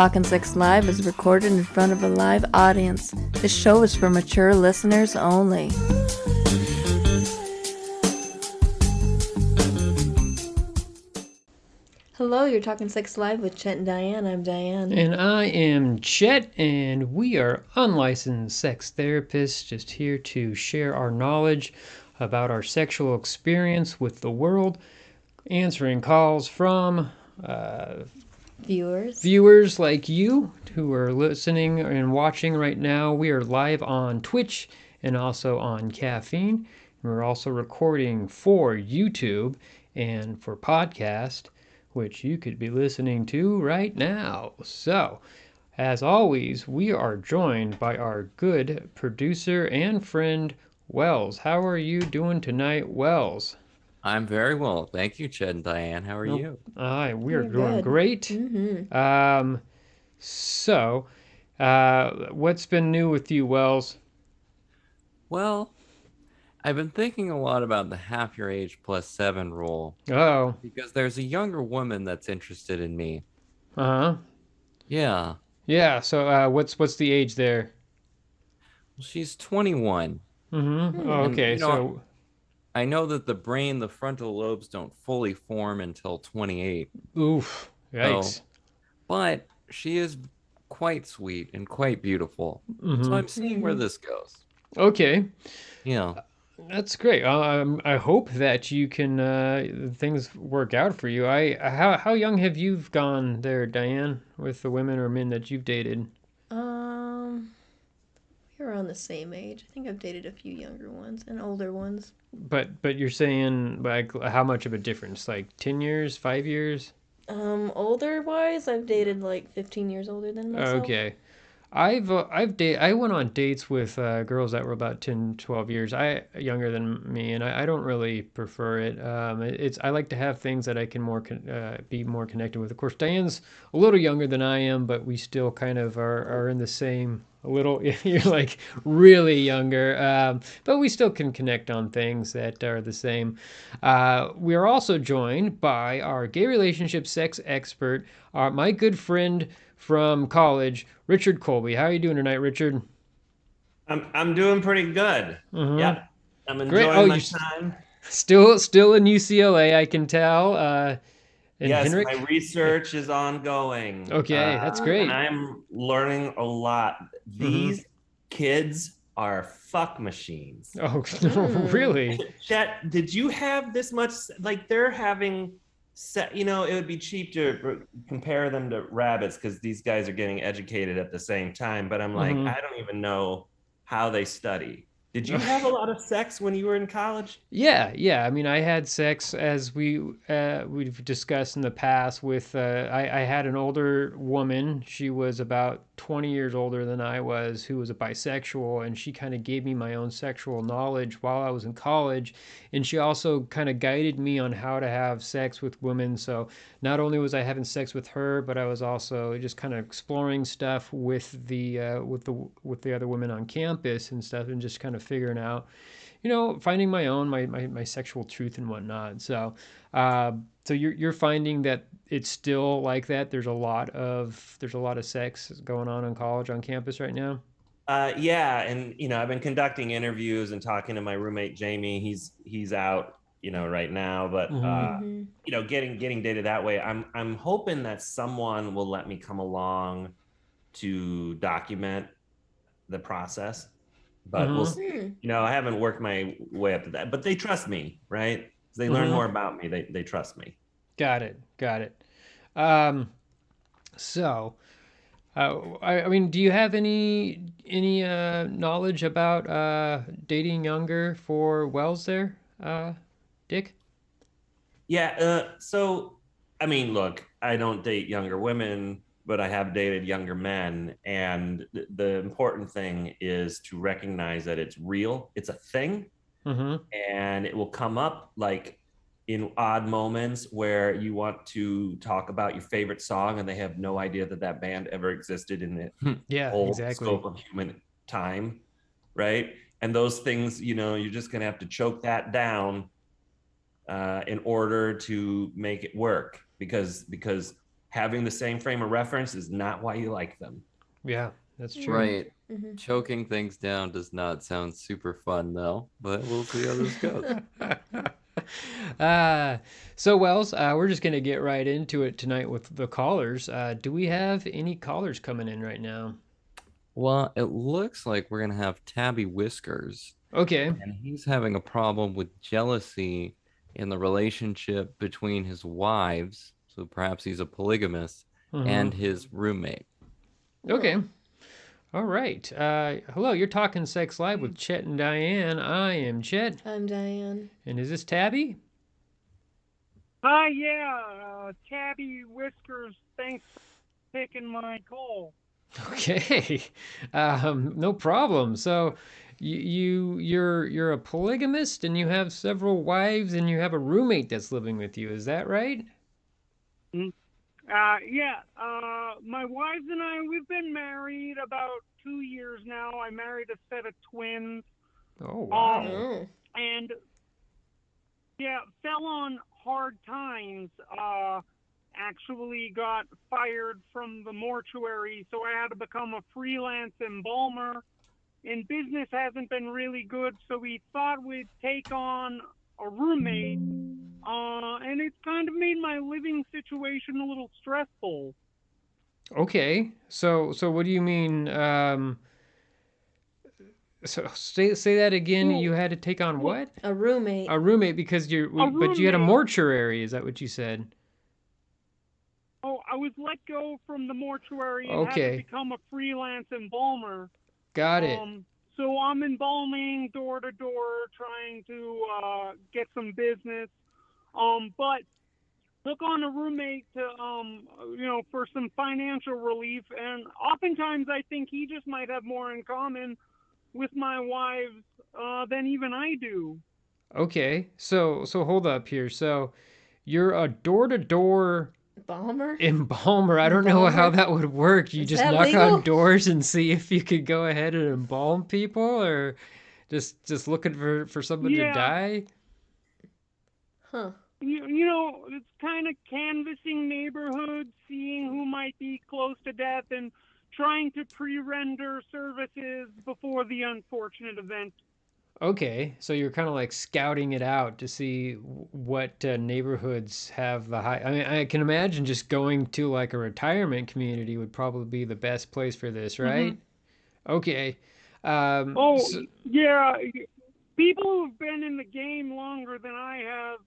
Talkin' Sex Live is recorded in front of a live audience. This show is for mature listeners only. Hello, you're Talking Sex Live with Chet and Diane. I'm Diane. And I am Chet, and we are unlicensed sex therapists just here to share our knowledge about our sexual experience with the world, answering calls from viewers like you who are listening and watching right now. We are live on Twitch and also on Caffeine. We're also recording for YouTube and for podcast, which you could be listening to right now. So, as always, we are joined by our good producer and friend, Wells. How are you doing tonight, Wells? I'm very well. Thank you, Chet and Diane. How are you? We're doing good. great. So, what's been new with you, Wells? Well, I've been thinking a lot about the half your age plus 7 rule Oh, because there's a younger woman that's interested in me. uh-huh. Yeah. Yeah, so what's the age there? Well, she's 21. Mm-hmm. Oh, And, okay, so I know that the frontal lobes don't fully form until 28. oof, So, yikes. but she is quite sweet and quite beautiful. So Mm-hmm. I'm seeing where this goes. Okay. Yeah. That's great. I hope that you can things work out for you. How young have you gone there, Diane, with the women or men that you've dated? We're around the same age. I think I've dated a few younger ones and older ones. But you're saying like how much of a difference? Like 10 years, 5 years? Older wise, I've dated like 15 years older than myself. Okay. I went on dates with girls that were about 10, 12 years younger than me, and I don't really prefer it. It's I like to have things that I can be more connected with. Of course, Diane's a little younger than I am, but we still kind of are in the same a little. You're like really younger, but we still can connect on things that are the same. We are also joined by our gay relationship sex expert, my good friend from college, Richard Colby. How are you doing tonight, Richard? I'm doing pretty good. Mm-hmm. Yep. I'm Great. Oh, enjoying my you're time. still in UCLA, I can tell. And Yes, my Henrik. research is ongoing. Okay, that's And great. I'm learning a lot. Mm-hmm. These kids are fuck machines. Oh, Mm. really? Chet, did you have this much? Like they're having it would be cheap to compare them to rabbits because these guys are getting educated at the same time. But I'm like, Mm-hmm. I don't even know how they study. Did you have a lot of sex when you were in college? Yeah. I mean, I had sex as we've discussed in the past. With I had an older woman. She was about 20 years older than I was, who was a bisexual, and she kind of gave me my own sexual knowledge while I was in college, and she also kind of guided me on how to have sex with women. So not only was I having sex with her, but I was also just kind of exploring stuff with the other women on campus and stuff, and just kind of figuring out finding my own my sexual truth and whatnot. Uh, so you're finding that it's still like that. There's a lot of sex going on college on campus right now. Yeah, and I've been conducting interviews and talking to my roommate Jamie. He's out, right now, but Mm-hmm. getting data that way. I'm hoping that someone will let me come along to document the process, but we'll Mm-hmm. see. Hmm. I haven't worked my way up to that, but they trust me, right? They learn Mm-hmm. more about me. They trust me. Got it. Um, so I mean, do you have any knowledge about dating younger for Wells there, Dick? Yeah. So, I mean, look, I don't date younger women, but I have dated younger men. And the important thing is to recognize that it's real, it's a thing, Mm-hmm. and it will come up like in odd moments where you want to talk about your favorite song and they have no idea that that band ever existed in the Yeah, whole exactly. scope of human time. Right. And those things, you're just going to have to choke that down in order to make it work because having the same frame of reference is not why you like them. Yeah, that's true. Right. Mm-hmm. Choking things down does not sound super fun, though, but we'll see how this goes. uh, so, Wells, we're just going to get right into it tonight with the callers. Do we have any callers coming in right now? Well, it looks like we're going to have Tabby Whiskers, Okay. and he's having a problem with jealousy in the relationship between his wives. So perhaps he's a polygamist and Mm-hmm. his roommate. Okay. All right. Hello, you're talking Sex Live with Chet and Diane. I am Chet. I'm Diane. And is this Tabby? Yeah, Tabby Whiskers, thanks for taking my call. Okay. No problem. So you're a polygamist and you have several wives and you have a roommate that's living with you. Is that right? My wives and I, we've been married about 2 years now. I married a set of twins. Oh, wow. Oh. And fell on hard times. Actually got fired from the mortuary, so I had to become a freelance embalmer. And business hasn't been really good, so we thought we'd take on a roommate. And it's kind of made my living situation a little stressful. Okay. So what do you mean? So say that again. Well, You had to take on what? A roommate. A roommate because but you had a roommate. mortuary. Is that what you said? Oh, I was let go from the mortuary and had Okay. to become a freelance embalmer. Got it. So I'm embalming door to door, trying to get some business. But took on a roommate to, for some financial relief. And oftentimes I think he just might have more in common with my wives than even I do. Okay. So hold up here. So you're a door-to-door Balmer? embalmer. I don't know how Embalmer? that would work. You Is just that knock legal? on doors and see if you could go ahead and embalm people, or just looking for somebody to Yeah. die. Huh. It's kind of canvassing neighborhoods, seeing who might be close to death, and trying to pre-render services before the unfortunate event. Okay, so you're kind of like scouting it out to see what neighborhoods have the high. I mean, I can imagine just going to like a retirement community would probably be the best place for this, right? Okay. So, Yeah. People who've been in the game longer than I have,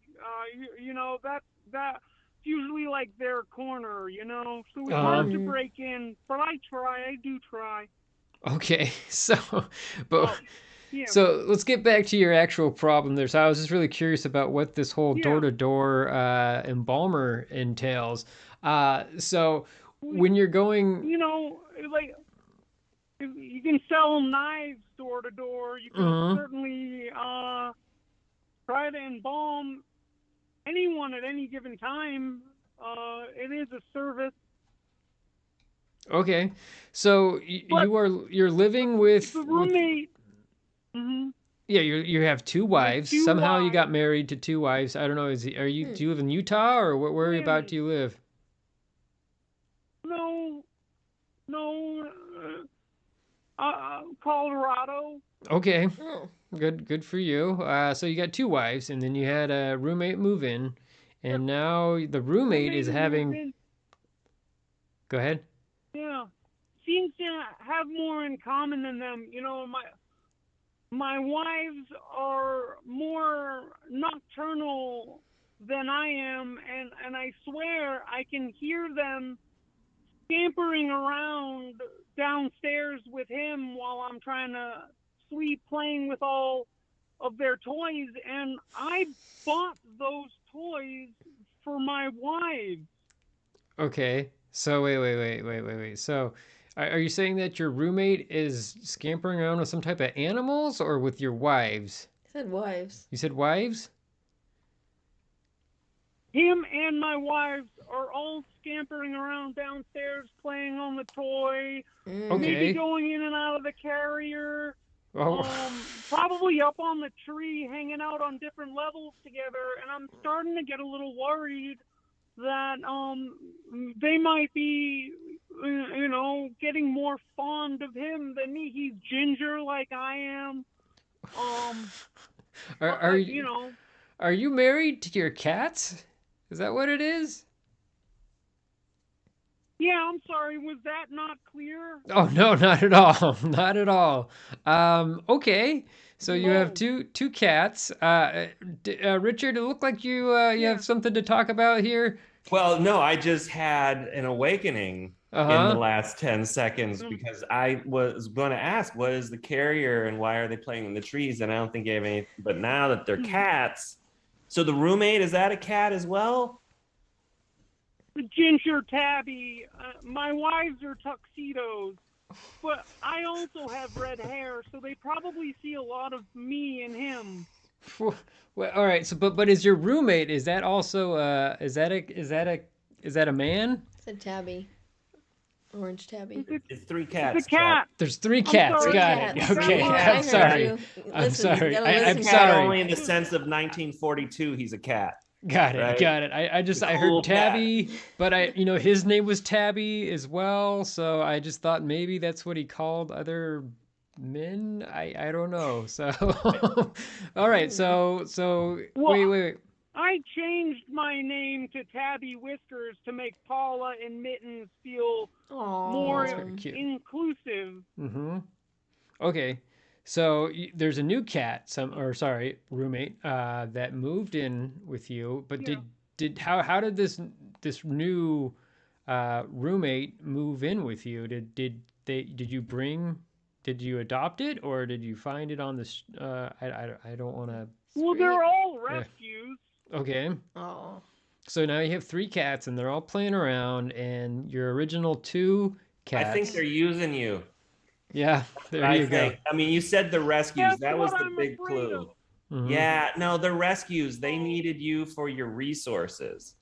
that's usually like their corner, So it's hard to break in, but I do try. okay, so, but. Oh, yeah. So let's get back to your actual problem there. So I was just really curious about what this whole Yeah. door-to-door embalmer entails. So when you're going, Like you can sell knives door to door. You can certainly try to embalm anyone at any given time. It is a service. okay, so But you're living with the roommate. yeah, you have two wives. two Somehow you wives. got married to two wives. I don't know. Do you live in Utah or where about do you live? No, Colorado. Okay, Oh. good for you. So you got two wives, and then you had a roommate move in, and now the roommate is having. Go ahead. Yeah, seems to have more in common than them. My wives are more nocturnal than I am, and I swear I can hear them scampering around downstairs with him while I'm trying to sleep, playing with all of their toys, and I bought those toys for my wives. Okay. So wait. So are you saying that your roommate is scampering around with some type of animals or with your wives? I said wives. You said wives? Him and my wives are all scampering around downstairs, playing on the toy, Okay. maybe going in and out of the carrier, Oh. probably up on the tree, hanging out on different levels together. And I'm starting to get a little worried that they might be, getting more fond of him than me. He's ginger like I am. Are You you know, are you married to your cats? Is that what it is? yeah. I'm sorry. Was that not clear? Oh no, not at all. Not at all. Okay. So you have Oh, two cats. Richard, it looked like you yeah. have something to talk about here. Well, no, I just had an awakening Uh in the huh. last 10 seconds Mm. because I was going to ask, what is the carrier and why are they playing in the trees? And I don't think you have any, but now that they're cats, so the roommate, is that a cat as well? Ginger tabby. My wives are tuxedos, but I also have red hair, so they probably see a lot of me in him. Well, all right. So, but is your roommate? Is that also is that a man? It's a tabby. Orange tabby. It's three It's a cats, Chad. cat. There's three I'm cats. Three sorry. Got cats. it. Was that Okay. Three my? cats. I I'm heard sorry. you. I'm Listen, you sorry. gotta He's a I'm listen. cat sorry. only in the sense of 1942, he's a cat, Got it. right? Got it. The I heard cool cat. Tabby, but his name was Tabby as well, so I just thought maybe that's what he called other men. I don't know. So all right. So Well, wait. I changed my name to Tabby Whiskers to make Paula and Mittens feel Oh, more that's Aww. very cute. inclusive. Mm-hmm. Okay. So there's a new cat, roommate, that moved in with you. But Yeah. did how did this new roommate move in with you? Did you bring did you adopt it or did you find it on this? I don't want to. Well, Street. they're all Yeah. rescues. Okay. Oh. So now you have three cats and they're all playing around, and your original two I think cats. they're using you. Yeah. There I you go. think. I mean, you said the rescues. That's That was what the I'm big afraid of. clue. Mm-hmm. Yeah, no, the rescues. They Oh, needed you for your resources,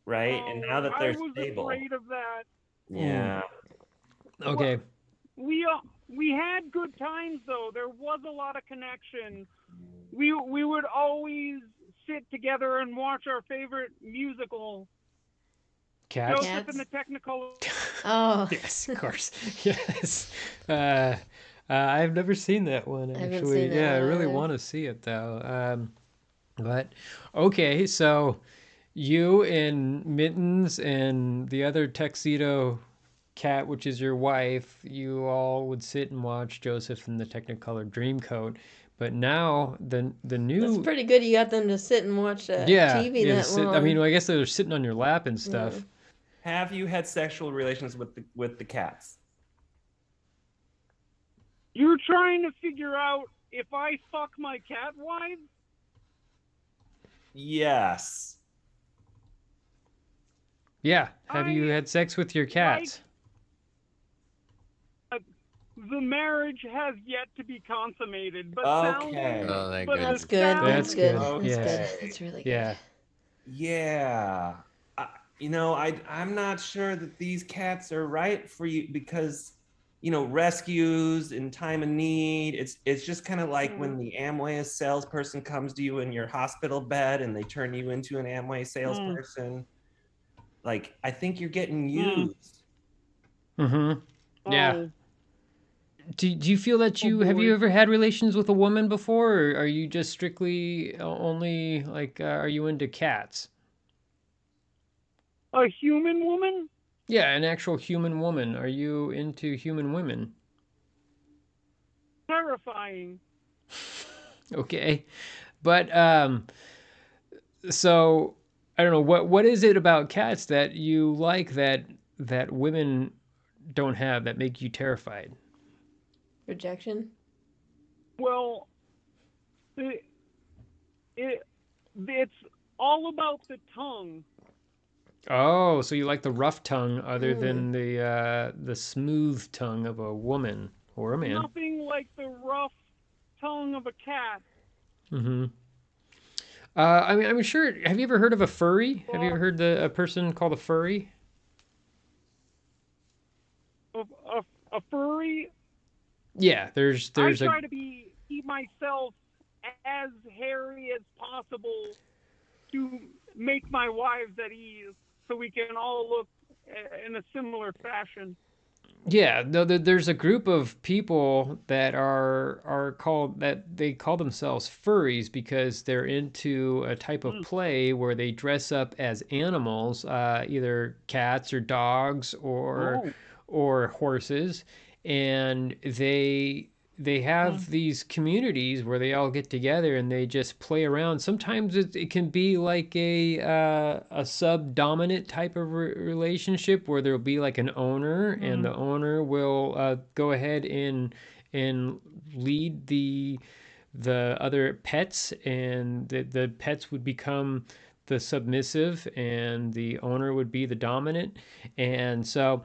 right? And now that I they're was stable, afraid of that. Mm. yeah. Well, Okay. we had good times though. There was a lot of connection. We would always sit together and watch our favorite musical, Cats. Joseph and Cats. the Technicolor. Oh. Yes, of course. Yes. Uh, I've never seen that one I haven't actually. seen that Yeah, I one really either. want to see it though. But okay, so you and Mittens and the other tuxedo cat, which is your wife, you all would sit and watch Joseph and the Technicolor Dreamcoat. But now the That's new pretty good. You got them to sit and watch yeah TV yeah to that sit, I long. mean I guess they're sitting on your lap and Yeah. stuff. Have you had sexual relations with the cats? You're trying to figure out if I fuck my cat wives? Yes. Yeah. Have you I had sex with your like cats? the marriage has yet to be consummated, but Okay. Oh, thank but the That's goodness. good. That's That's sounds good. good. That's Yes. good. Okay. That's really good. Yeah. Yeah. I'm not sure that these cats are right for you because, rescues in time of need. It's just kind of like when the Amway salesperson comes to you in your hospital bed and they turn you into an Amway salesperson. Like, I think you're getting used. Mm-hmm. Yeah. Oh, Do you feel that oh have you boy. ever had relations with a woman before, or are you just strictly only like are you into cats? A human woman? Yeah, an actual human woman. Are you into human women? Terrifying. Okay. But so I don't know what is it about cats that you like that women don't have that make you terrified? Rejection. Well, it, it's all about the tongue. Oh, so you like the rough tongue other Mm. than the smooth tongue of a woman or a man. Nothing like the rough tongue of a cat. Mm-hmm. I mean, I'm sure. Have you ever heard of a furry? Have you ever heard a person called a furry? A furry. Yeah, I there's a try to keep myself as hairy as possible to make my wives at ease so we can all look in a similar fashion. Yeah, no, there's a group of people that are called that they call themselves furries because they're into a type of Mm. play where they dress up as animals, either cats or dogs Oh. or horses, and they Mm. have these communities where they all get together and they just play around. Sometimes it can be like a sub-dominant type of relationship where there'll be like an owner, and the Mm. owner will go ahead and lead the other pets, and the pets would become the submissive and the owner would be the dominant. And so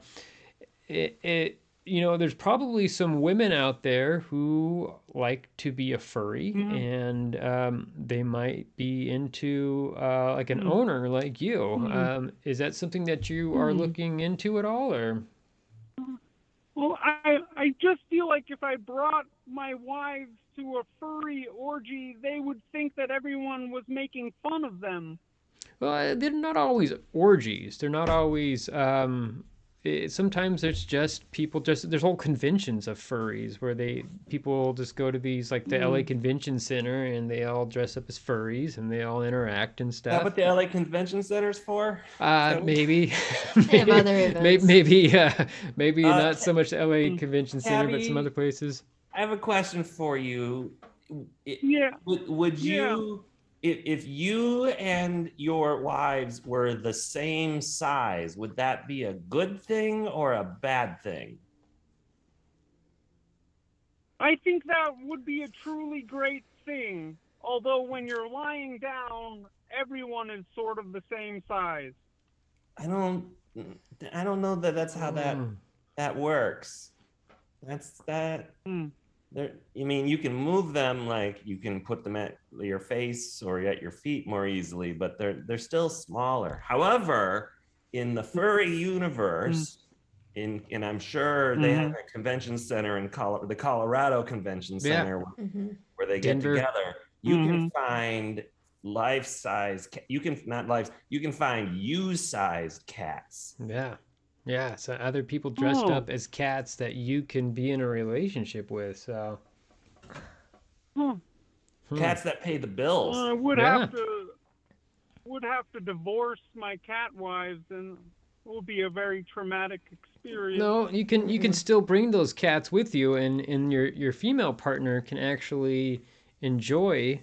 it there's probably some women out there who like to be a furry, Mm. and they might be into like an Mm. owner like you. Mm. Is that something that you are Mm. looking into at all, or? Well, I just feel like if I brought my wives to a furry orgy, they would think that everyone was making fun of them. Well, they're not always orgies. They're not always. Sometimes it's just people. Just there's whole conventions of furries where people just go to these like the L.A. Mm. Convention Center and they all dress up as furries and they all interact and Is that stuff. what the LA Convention Center's for? Maybe, They have other events. maybe not so much L.A. Mm. Convention Center, but some other Tabby, places. I have a question for you. Yeah. Would Yeah. you, if you and your wives were the same size, would that be a good thing or a bad thing? I think that would be a truly great thing. Although when you're lying down, everyone is sort of the same size. I don't, I don't know that that's how Mm. that works. That's that. Mm. There, I mean, you can move them, like you can put them at your face or at your feet more easily, but they're still smaller. However, in the furry Mm. universe, and I'm sure they have Mhm. a convention center in the Colorado Convention Yeah. Center Mm-hmm. where they get Denver. together. You can Mhm. find life size. You can not life. You can find you-sized cats. Yeah. Yeah. So other people dressed Oh. up as cats that you can be in a relationship with. So. Huh. Cats that pay the bills. I would Yeah. have to divorce my cat wives, and it will be a very traumatic experience. No, you can still bring those cats with you, and your female partner can actually enjoy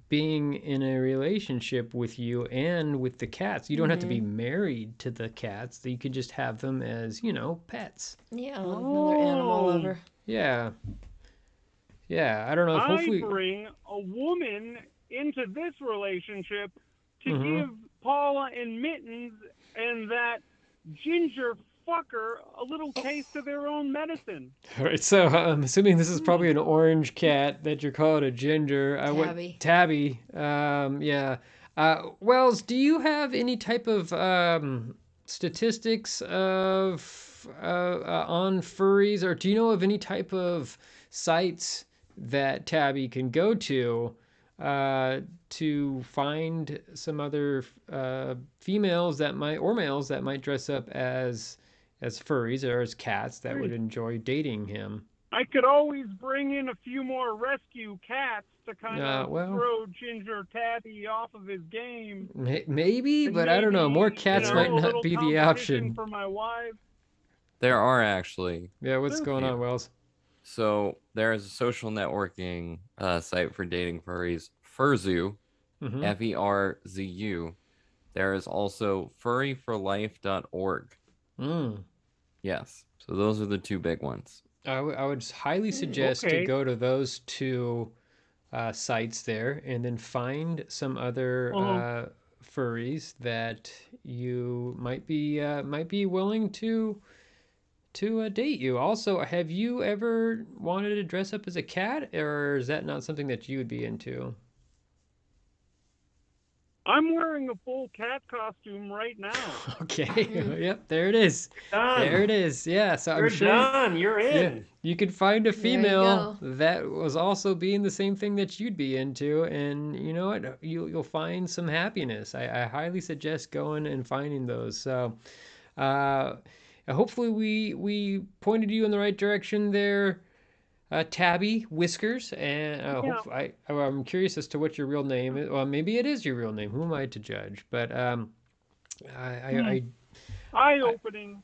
being in a relationship with you and with the cats. You don't have to be Mm-hmm. married to the cats. You can just have them as, pets. Yeah, another animal Oh. lover. Yeah. Yeah. I don't know if I hopefully. bring a woman into this relationship to Mhm. give Paula and Mittens and that ginger fucker a little taste of their own medicine. All right, so I'm assuming this is probably an orange cat that you're calling a ginger. Tabby. Tabby? Yeah. Wells, do you have any type of statistics of on furries, or do you know of any type of sites that Tabby can go uh, to find some other females that might or males that might dress up as furries or as cats that would enjoy dating him? I could always bring in a few more rescue cats to kind of Well, throw Ginger Tabby off of his game. maybe, And but I don't know. More maybe, cats might a not little be the competition option. for my wife. There are actually. Yeah, what's going on, Wells? So there is a social networking site for dating furries, Furzu, Mm-hmm. Ferzu. There is also furryforlife.org. Mm. Yes. So those are the two big ones. I would highly suggest to Okay. go to those two sites there and then find some other Uh-huh. furries that you might be willing to date you. Also, have you ever wanted to dress up as a cat, or is that not something that you would be into? I'm wearing a full cat costume right now. Okay. Yep, there it is. There it Done. is. Yeah, so I'm You're sure done. You're yeah, in. you could find a There you female go. that was also being the same thing that you'd be into, and you know what? You'll find some happiness. I highly suggest going and finding those. So, uh, hopefully we pointed you in the right direction there, Tabby Whiskers. And Yeah. I'm curious as to what your real name is. Well, maybe it is your real name. Who am I to judge? But I Eye opening.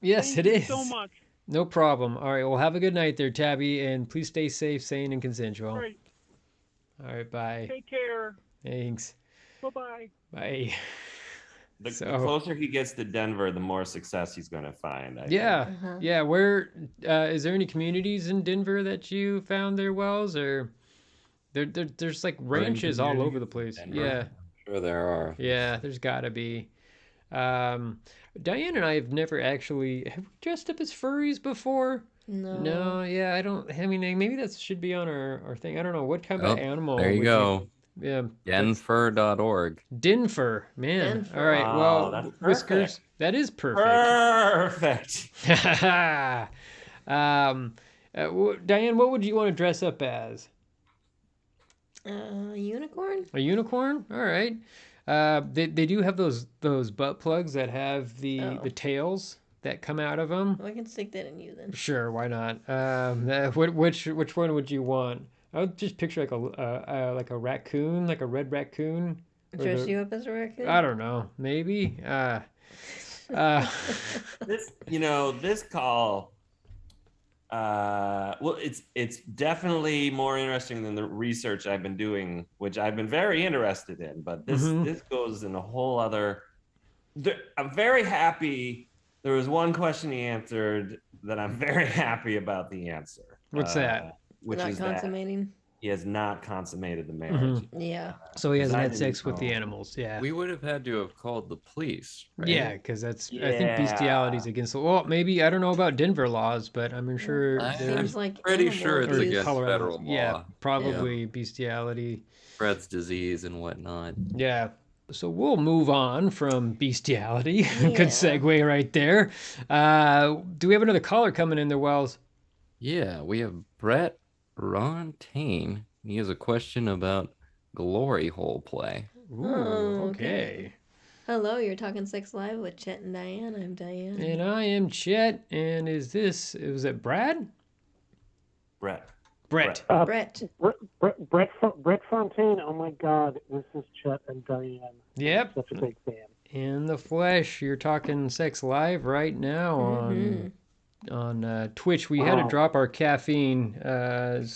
yes, Thank it you so is. much. No problem. All right. Well, have a good night there, Tabby, and please stay safe, sane, and consensual. Great. All right. Bye. Take care. Thanks. Bye bye. Bye. The So closer he gets to Denver, the more success he's going to find. I yeah, think. yeah. Where is there any communities in Denver that you found their wells, or there's like Urban ranches all over the communities place? in Denver? Yeah, I'm sure there are. yeah. There's got to be. Um, Diane and I have never actually have we dressed up as furries before. No. No, yeah, I don't. I mean, maybe that should be on our thing. I don't know what kind of Oh, animal there you would you. go. Yeah, that's Denfur.org. Denver, man. Denver. All right, Oh, well, that's Whiskers, perfect. that is perfect. Perfect. Diane, what would you want to dress up as? Unicorn? A unicorn? All right. They do have those butt plugs that have the tails that come out of them. Well, I can stick that in you then. Sure, why not? Which one would you want? I would just picture like a raccoon, like a red raccoon. Dress you up as a raccoon? I don't know, maybe. This call. Well, it's definitely more interesting than the research I've been doing, which I've been very interested in. But this goes in a whole other. I'm very happy. There was one question he answered that I'm very happy about the answer. What's that? Which Not is consummating? that he has not consummated the marriage. Yeah. So he hasn't I had didn't sex with the know. animals. Yeah. We would have had to have called the police, right? Yeah, because I think Yeah. bestiality is against the. Well, maybe I don't know about Denver laws, but I'm sure I- there's Seems like pretty animal sure it's or abuse. against Colorado. federal Yeah, law. probably bestiality. Spreads disease and whatnot. Yeah. So we'll move on from bestiality. Yeah. Good segue right there. Do we have another caller coming in there, Wells? Yeah, we have Brett Rontaine. He has a question about glory hole play. Ooh, Oh, okay. Hello, you're talking Sex Live with Chet and Diane. I'm Diane. And I am Chet, and was it Brad? Brett. Brett. Brett. Brett Fontaine. Oh my God, this is Chet and Diane. Yep. I'm such a big fan. In the flesh. You're talking Sex Live right now on Twitch. We had to Wow. drop our caffeine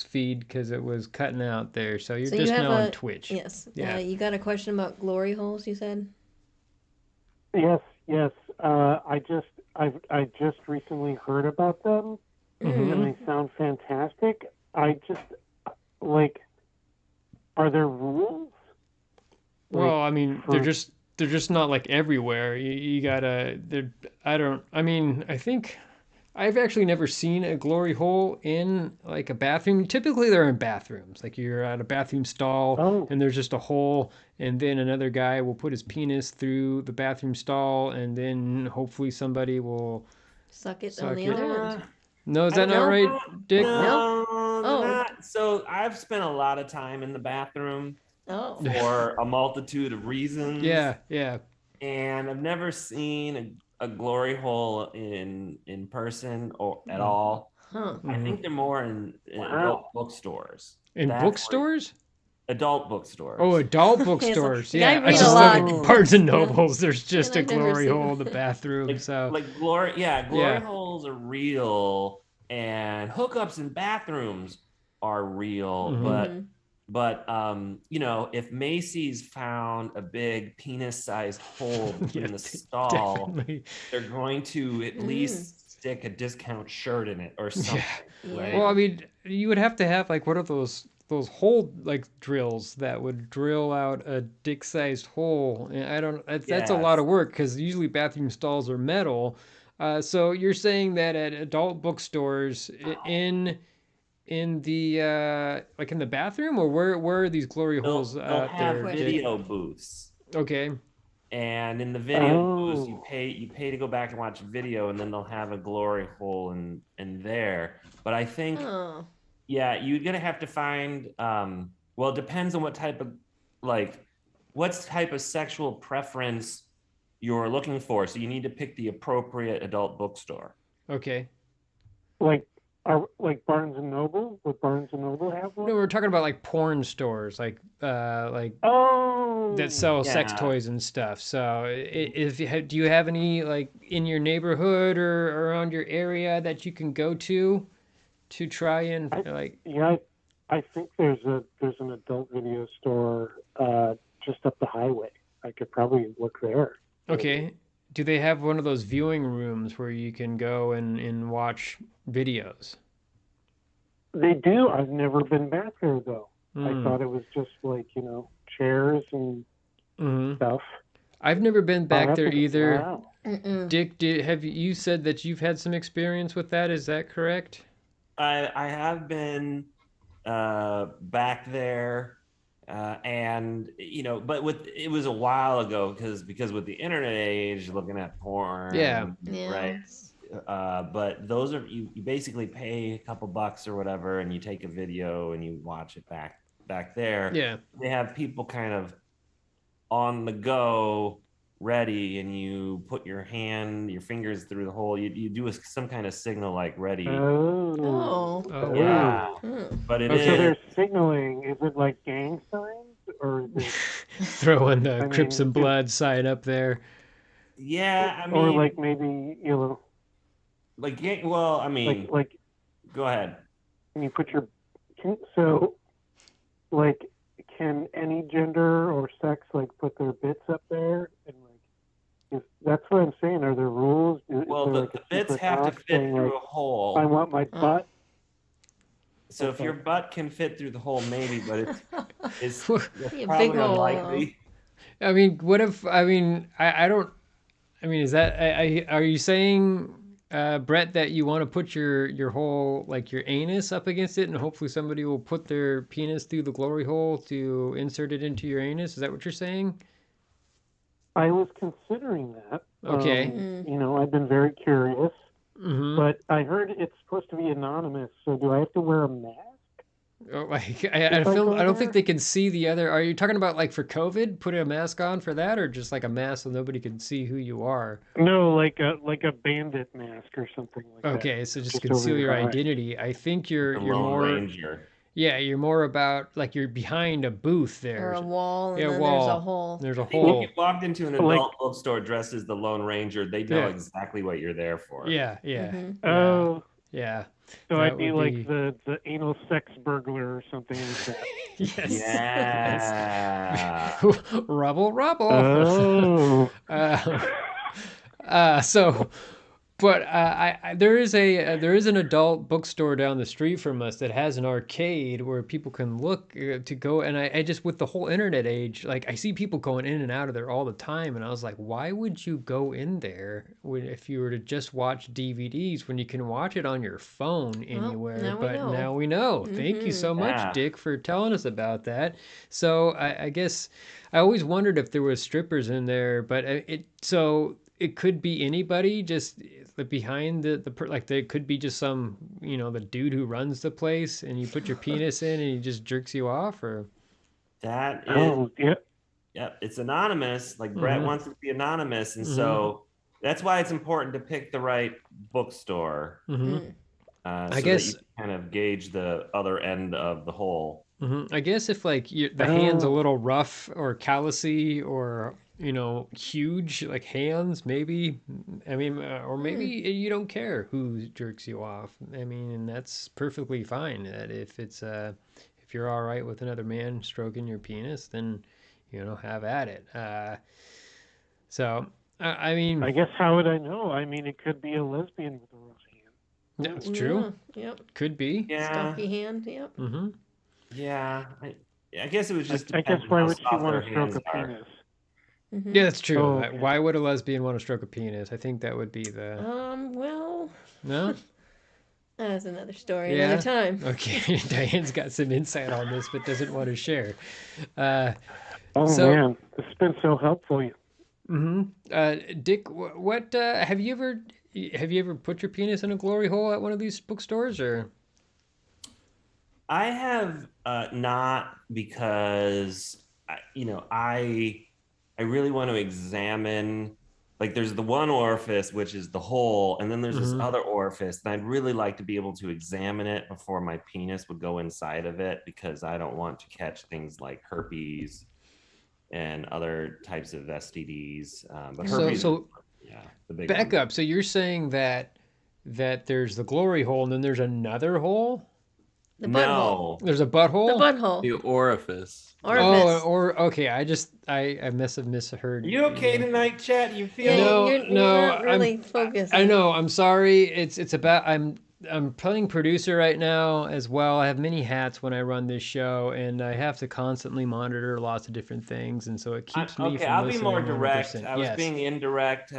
feed because it was cutting out there. So you're So just you have now on a- Twitch. Yes. Yeah. You got a question about glory holes, you said? Yes. I just recently heard about them, and they sound fantastic. I just are there rules? Well, I mean, they're just not like everywhere. You gotta. I think I've actually never seen a glory hole in like a bathroom. Typically, they're in bathrooms. Like you're at a bathroom stall, and there's just a hole, and then another guy will put his penis through the bathroom stall, and then hopefully somebody will. Suck it Suck on the it. other end. No, is that not right, Dick? No, Oh. not. So I've spent a lot of time in the bathroom Oh. for a multitude of reasons. Yeah. And I've never seen a glory hole in person or at all. Huh. I think they're more in adult bookstores. In That's where- bookstores? Adult bookstores. Oh, adult Yes, bookstores. like, Yeah, I I read just a thought lot. like Barnes and Yeah. Nobles. There's just And a I've never glory seen hole in them. the bathroom. So glory Yeah. holes are real, and hookups in bathrooms are real. Mhm. But if Macy's found a big penis-sized hole in the stall, definitely. they're going to at least stick a discount shirt in it or something. Yeah. Right? Well, I mean, you would have to have like one of those hole like drills that would drill out a dick-sized hole. And I don't. That's a lot of work because usually bathroom stalls are metal. So you're saying that at adult bookstores in the like in the bathroom, or where are these glory holes they'll out have there? Dick? video booths. Okay. And in the videos, you pay to go back and watch a video, and then they'll have a glory hole in there. But I think, Oh. yeah, you're gonna have to find. Well, it depends on what type of sexual preference you're looking for. So you need to pick the appropriate adult bookstore. Okay. Like Barnes and Noble? Would Barnes and Noble have one? No, we're talking about like porn stores, like Oh, that sell sex yeah. toys and stuff. So, do you have any like in your neighborhood or around your area that you can go to try and like? yeah, I think there's an adult video store just up the highway. I could probably look there. Okay. Do they have one of those viewing rooms where you can go and watch videos? They do. I've never been back there though. I Mm. thought it was just like chairs and Mhm. stuff. I've never been I'll back have there to- either. Wow. Dick, have you said that you've had some experience with that? Is that correct? I have been back there, and but it was a while ago because with the internet age, looking at porn, Yeah. right. But those are you basically pay a couple bucks or whatever, and you take a video and you watch it back there. Yeah. They have people kind of on the go, ready, and you put your fingers through the hole. You do some kind of signal like ready. Oh. Oh, wow. Yeah, Hmm. but it So is. they're signaling. Is it like gang signs or is it Throwing the I Crips mean, and Blood sign up there. Yeah, I mean, or like maybe well, I mean, like go ahead. when you put can any gender or sex put their bits up there and that's what I'm saying. Are there rules? Well, the bits have to fit through a hole. I want my butt. So if your butt can fit through the hole, maybe, but it's Be a probably big hole. unlikely. I mean, what if, I don't, is that, are you saying, Brett, that you want to put your whole, like your anus up against it and hopefully somebody will put their penis through the glory hole to insert it into your anus? Is that what you're saying? I was considering that. Okay. I've been very curious, Mm-hmm. but I heard it's supposed to be anonymous. So do I have to wear a mask? Oh, like, I don't think they can see the other. Are you talking about like for COVID, putting a mask on for that, or just like a mask so nobody can see who you are? No, like a bandit mask or something like that. Okay, so just Just conceal over your your eye. identity. I think you're The Lone more. Ranger. Yeah, you're more about like you're behind a booth Or there. a wall, and Yeah, then wall. there's a hole. There's a If hole. you walked into an adult bookstore dressed as the Lone Ranger, they know Yeah. exactly what you're there for. Yeah, yeah. Mhm. Yeah, Oh, yeah. so That I'd be would like be- the anal sex burglar or something like that. Yes. Yeah. Rubble, rubble. Oh. So, but there is an adult bookstore down the street from us that has an arcade where people can look to go, and I just with the whole internet age, like I see people going in and out of there all the time, and I was like, why would you go in there if you were to just watch DVDs when you can watch it on your phone anywhere? now we But know. now we know. Thank you so much, Yeah. Dick, for telling us about that. So I guess I always wondered if there was strippers in there, but it could be anybody just behind like there could be just some the dude who runs the place and you put your penis in and he just jerks you off or That is, Oh, yeah. it's anonymous. Like Brett Mhm. wants to be anonymous, and Mhm. so that's why it's important to pick the right bookstore. Mhm. So guess- that you can kind of gauge the other end of the hole. I guess if like the hand's a little rough or callousy or huge like hands maybe or maybe you don't care who jerks you off. And that's perfectly fine. That if it's if you're all right with another man stroking your penis, then have at it. So I guess how would I know? It could be a lesbian with a rough hand. that's true. Yeah, yep. Could be. Yeah, Stuffy hand. Yep. Mm-hmm. yeah. I guess it was just. I guess why would she want to to stroke a penis? Mhm. Yeah, that's true. Oh, okay. Why would a lesbian want to stroke a penis? I think that would be the Well, no. that's another story, Yeah? another time. Okay, Diane's got some insight on this, but doesn't want to share. Oh So, man, this has been so helpful. Dick, what have you ever put your penis in a glory hole at one of these bookstores or? I have not because I really want to examine, like, there's the one orifice which is the hole, and then there's this Mm-hmm. other orifice, and I'd really like to be able to examine it before my penis would go inside of it, because I don't want to catch things like herpes and other types of STDs. But So, herpes is, so yeah, the big back one. up. So you're saying that there's the glory hole and then there's another hole? The butthole. No. There's a The butthole? butthole. The orifice. Oh, Orifice. or okay, I must have misheard. You okay Yeah. tonight, Chet? You Yeah, feeling? No, you're not really I focusing. know. I'm sorry. It's about I'm playing producer right now as well. I have many hats when I run this show, and I have to constantly monitor lots of different things, and so it keeps me Okay, from I'll be more listening direct. 100%. I was Yes. being indirect,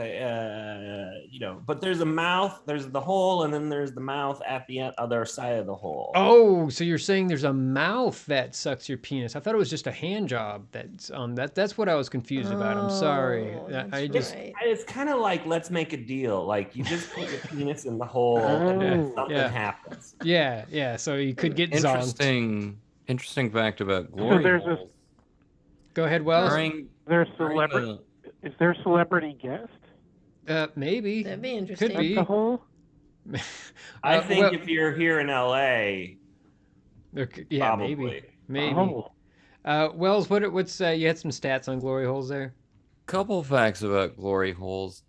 but there's a mouth, there's the hole, and then there's the mouth at the other side of the hole. Oh, so you're saying there's a mouth that sucks your penis? I thought it was just a hand job that's That's what I was confused about. I'm sorry. Oh, that's I just right. It's kind of like, let's make a deal. Like, you just put your penis in the hole, and then yeah Oh, something yeah happens. yeah. So you could get zonked. Interesting fact about so glory there's a holes. Go ahead, Wells. there's During celebrity. the Is there a celebrity guest Maybe. That'd be Could interesting. at the be. hole? I think Well, if you're here in LA, yeah, probably. maybe. Oh, Wells, what's you had some stats on glory holes there? couple facts about glory holes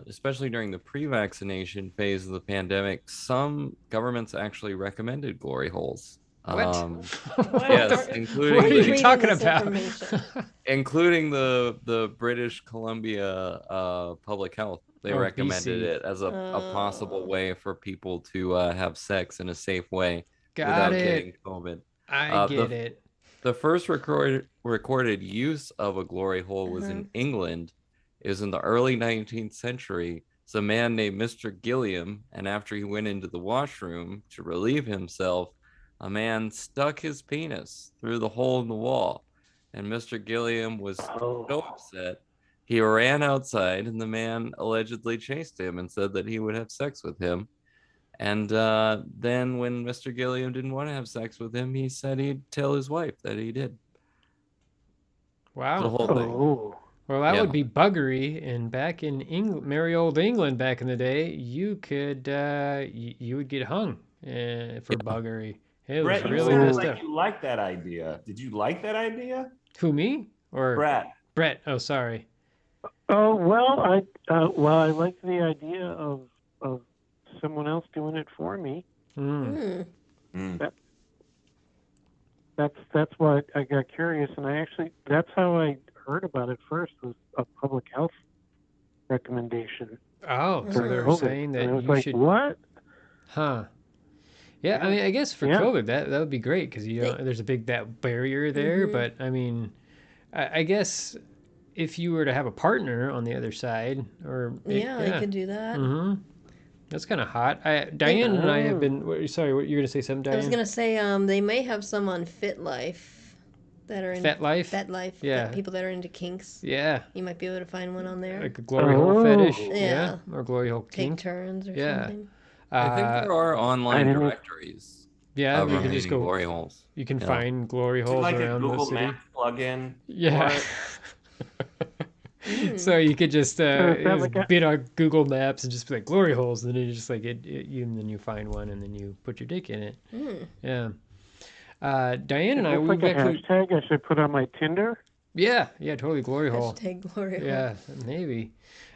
especially during the pre-vaccination phase of the pandemic, some governments actually recommended glory holes. What? Yes, What are you Reading talking this about? information. including the British Columbia Public Health. They Oh, recommended BC. it as a possible way for people to have sex in a safe way Got without it. getting COVID. I get it. The first recorded use of a glory hole was in England. It was in the early 19th century. It's a man named Mr. Gilliam, and after he went into the washroom to relieve himself, a man stuck his penis through the hole in the wall. And Mr. Gilliam was so upset, he ran outside, and the man allegedly chased him and said that he would have sex with him. And then when Mr. Gilliam didn't want to have sex with him, he said he'd tell his wife that he did. The Wow. whole thing. oh, Well, that Yeah. would be buggery. And back in England, merry old England, back in the day, you could you would get hung for buggery. It was Brett, you really sound messed like up. you like that idea. Did you like that idea? Who, me or Brett. Brett? Oh, sorry. oh well, I like the idea of someone else doing it for me. Mm. That's why I got curious, and that's how I heard about it first, was a public health recommendation. Oh, so for they're COVID. saying that and I was you like, should, what? huh? Yeah, I mean, I guess for Yeah. COVID, that would be great because there's a big that barrier there. But I mean, I guess if you were to have a partner on the other side, or Yeah, they could do that. Mm-hmm. That's kind of hot. Diane and I have been. Sorry, what you're gonna say? Something, Diane? I was gonna say, they may have some on FitLife that are in FetLife? FetLife. Yeah. People that are into kinks. Yeah, You might be able to find one on there. like a glory hole fetish. Yeah. Or glory hole Take kink. turns or Yeah. something. I think there are online didn't- directories Yeah, of you can just remaining go. glory holes. You can Yeah. find glory Do holes like a around the Google city. Maps plugin. Yeah. for it? So you could just is that like a- bid on Google Maps and just be like glory holes, and then you just like and then you find one, and then you put your dick in it. Yeah. Diane and I, That's we've like a actually, hashtag I should put on my Tinder. yeah, totally glory hole. Hashtag glory hole. Yeah, maybe.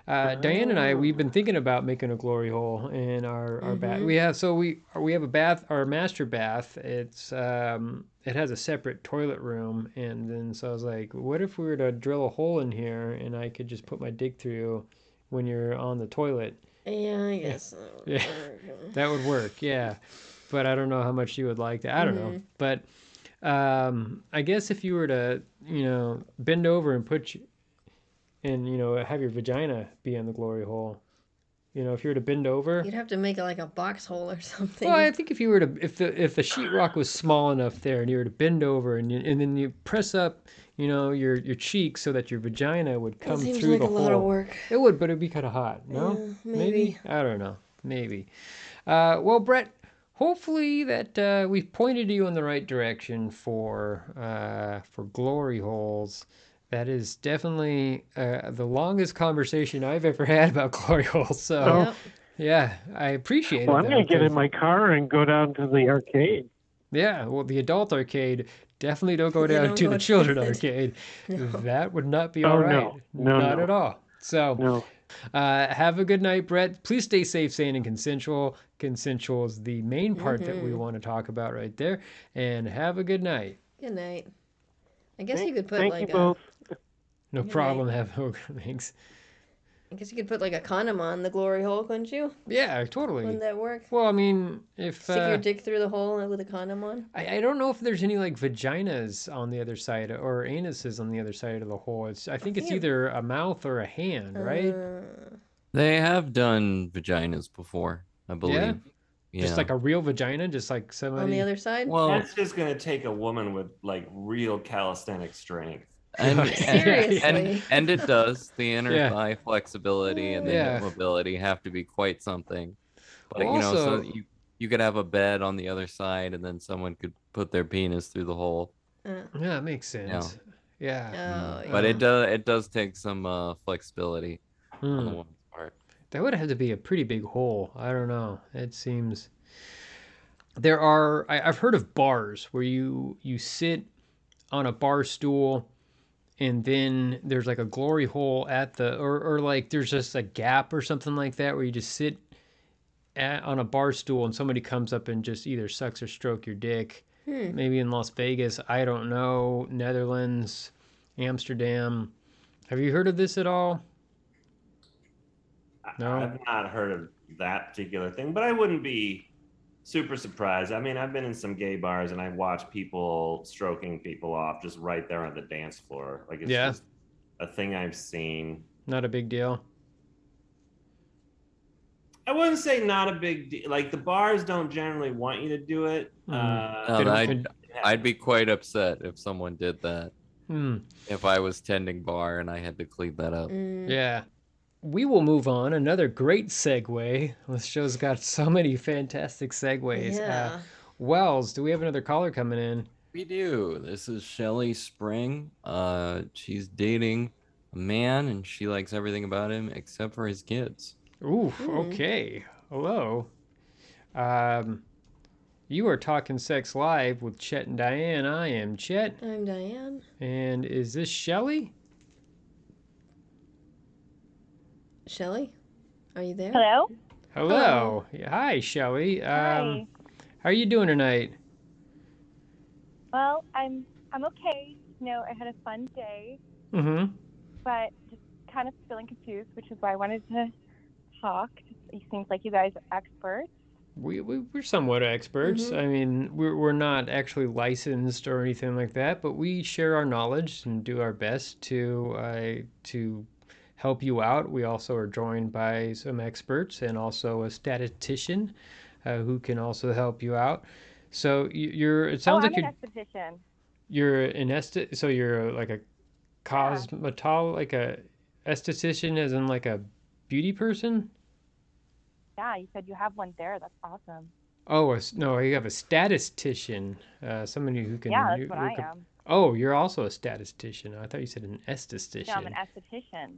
Diane and I, we've been thinking about making a glory hole in our bath. We have a bath, our master bath. It has a separate toilet room, and then so I was like, what if we were to drill a hole in here and I could just put my dick through when you're on the toilet? Yeah, I guess. Yeah, that would work. Yeah, but I don't know how much you would like that. I don't know, but I guess if you were to bend over and have your vagina be in the glory hole. You know, if you were to bend over. You'd have to make it like a box hole or something. Well, I think if you were to, if the sheetrock was small enough there, and you were to bend over, and then you press up, your cheek so that your vagina would That come seems through like the a lot of hole. work. It would, but it'd be kind of hot. No, Yeah, maybe. I don't know. Maybe. Well, Brett, hopefully that we've pointed you in the right direction for glory holes. That is definitely the longest conversation I've ever had about glory holes. So, Yep. yeah, I appreciate Well, it. I'm Though, going to get 'cause- in my car and go down to the arcade. yeah, well, the adult arcade, definitely don't go Yeah, down don't to go the to children it. arcade. No. That would not be Oh, all no. right. No, Not no. at all. So, No. have a good night, Brett. Please stay safe, sane, and consensual. Consensual is the main part that we want to talk about right there. And have a good night. Good night. I guess you Thank, could put thank like you a. both. No Good problem. night. Thanks. I guess you could put like a condom on the glory hole, couldn't you? Yeah, totally. Wouldn't that work? Well, I mean, if Stick your dick through the hole with a condom on. I don't know if there's any like vaginas on the other side or anuses on the other side of the hole. I think it's either a mouth or a hand, right? They have done vaginas before, I believe. Yeah. Just like a real vagina, just like somebody On the other side? Well, That's just going to take a woman with like real calisthenic strength. Seriously. and it does. The inner Yeah. thigh flexibility and the Yeah. hip mobility have to be quite something. But Well, also- so you could have a bed on the other side, and then someone could put their penis through the hole. Yeah, it makes sense. Yeah. Oh, But yeah. it does take some flexibility on the woman's part. That would have to be a pretty big hole. I don't know. It seems there are. I've heard of bars where you sit on a bar stool, and then there's like a glory hole at the or like there's just a gap or something like that where you just sit on a bar stool and somebody comes up and just either sucks or stroke your dick. Maybe in Las Vegas, I don't know, Netherlands, Amsterdam. Have you heard of this at all? No. I've not heard of that particular thing, but I wouldn't be super surprised. I mean, I've been in some gay bars and I watch people stroking people off just right there on the dance floor. Like it's just a thing I've seen. Not a big deal. I wouldn't say not a big deal. Like the bars don't generally want you to do it. I'd be quite upset if someone did that. Mm. If I was tending bar and I had to clean that up. Yeah. We will move on. Another great segue. This show's got so many fantastic segues. Yeah. Wells, do we have another caller coming in? We do. This is Shelly Spring. She's dating a man and she likes everything about him except for his kids. Ooh, okay. Hello. You are talking sex live with Chet and Diane. I am Chet. I'm Diane. And is this Shelly? Shelly? Are you there? Hello? Hello. Yeah, hi, Shelly. Hi. How are you doing tonight? Well, I'm okay. You know, I had a fun day, Mm-hmm. but just kind of feeling confused, which is why I wanted to talk. It seems like you guys are experts. We're somewhat experts. I mean, we're not actually licensed or anything like that, but we share our knowledge and do our best to help you out. We also are joined by some experts and also a statistician who can also help you out. So you're. It sounds I'm like an esthetician. you're an so you're like a like a esthetician, as in like a beauty person. Yeah, you said you have one there. That's awesome. Oh, no, you have a statistician, somebody who can. Yeah, that's what I am. Oh, you're also a statistician. I thought you said an esthetician. No, I'm an esthetician.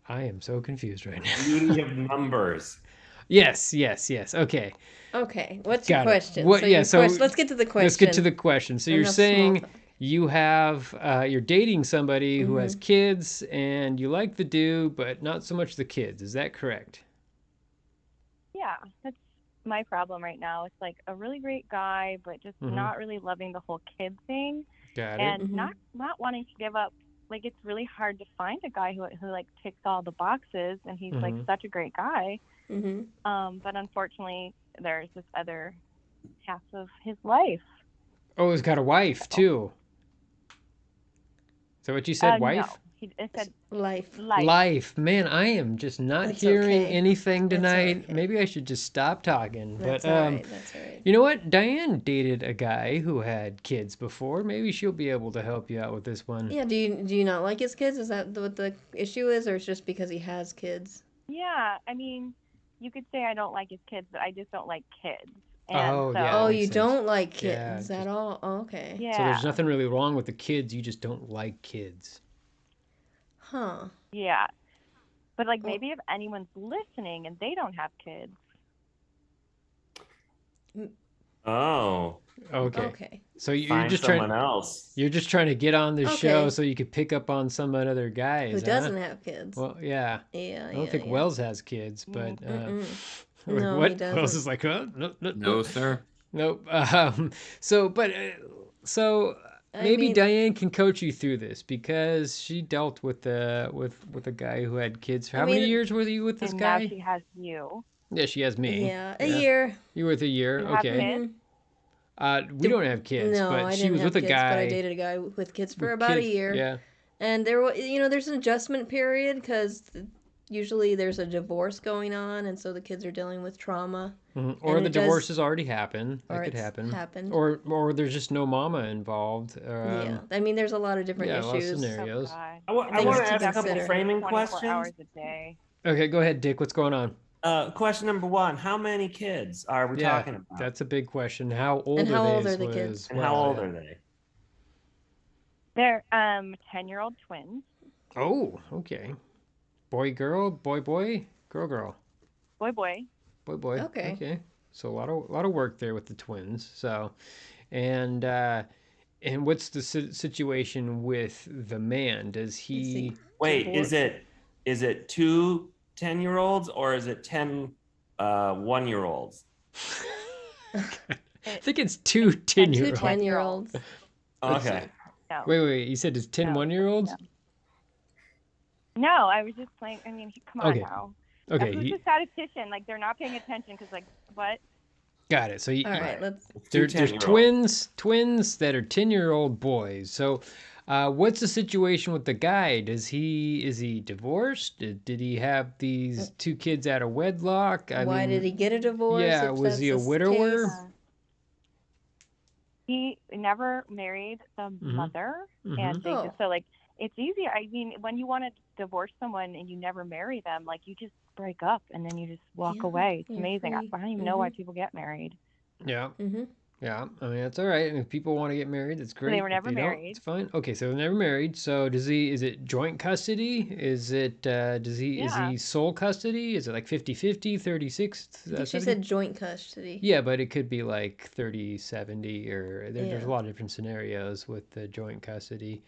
I am so confused right now. Beauty of numbers. Yes. Okay. Okay. What's Got your it. question? What- So yeah, your so let's get to the question. Let's get to the question. So you're Enough small saying talk. you have you're dating somebody who has kids and you like the dude, but not so much the kids. Is that correct? Yeah, that's my problem right now. It's like a really great guy, but just not really loving the whole kid thing. Got it. And not wanting to give up. Like it's really hard to find a guy who like ticks all the boxes, and he's like such a great guy. But unfortunately, there's this other half of his life. Oh, he's got a wife too. Is that what you said? Wife? It said Life. Life. Man, I am just not That's hearing okay. anything That's tonight. okay. Maybe I should just stop talking. That's But all right. That's all right. you know what? Diane dated a guy who had kids before. Maybe she'll be able to help you out with this one. Yeah. Do you not like his kids? Is that what the issue is, or it's just because he has kids? Yeah, I mean, you could say I don't like his kids, but I just don't like kids. And Oh, so, yeah. Oh, makes you sense. don't like Yeah, kids at all? Oh, okay. yeah. So there's nothing really wrong with the kids. You just don't like kids. Huh. Yeah. But like maybe if anyone's listening and they don't have kids. Oh. Okay. So you're Find just someone trying. else. You're just trying to get on this Okay. show so you could pick up on some other guys. Who doesn't have kids? Well, yeah. Yeah. I don't think Wells has kids, but No, what? he doesn't. Wells is like, huh? No, sir. Nope. So maybe mean- Diane can coach you through this because she dealt with with a guy who had kids. How many years were you with this and guy? now she has you. Yeah, she has me. Yeah, a year. You were with a year. You have Okay. kids? We don't have kids, No, but I she didn't was have with a kids, guy. but I dated a guy with kids for with about a kids. year. Yeah. And there was, there's an adjustment period because usually there's a divorce going on, and so the kids are dealing with trauma. Mm-hmm. Or the divorce has already happened. That Or could it's happen. happened. Or there's just no mama involved. Yeah, I mean, there's a lot of different yeah, a lot of issues. scenarios. I want to ask a couple framing 24 questions. hours a day. Okay, go ahead, Dick. What's going on? Question number one: how many kids are we talking about? That's a big question. How old And are how they? old are as the well kids? as And well, how old yeah. are they? They're 10-year-old twins. Oh, okay. Boy, girl, boy, boy, girl, girl, Boy, boy. boy, boy. Okay. Okay. So a lot of work there with the twins. So, and what's the situation with the man? Does he? Wait, is it two 10-year-olds or is it 10 1-year-olds? I think it's two 10-year-olds. 10-year-olds. Okay. No. Wait. You said it's 10 1-year-olds? No, I was just playing. I mean, come on Okay. now. Okay. Who's a statistician? Like, they're not paying attention because, like, what? Got it. So All right, let's. there's twins that are 10-year-old boys. So what's the situation with the guy? Is he divorced? Did he have these two kids out of wedlock? Why did he get a divorce? Yeah, if was that's he a the widower? case? He never married the mother, and they just, so, like, it's easy. I mean, when you want to divorce someone and you never marry them, like, you just break up and then you just walk away. It's amazing. I don't even know why people get married. Yeah. Yeah. I mean, that's all right. And if people want to get married, that's great. They were If never don't, married. It's fine. Okay, so they're never married. So is it joint custody? Is it is he sole custody? Is it like 50-50, 36? I think she said joint custody. Yeah, but it could be like 30-70 or there's a lot of different scenarios with the joint custody.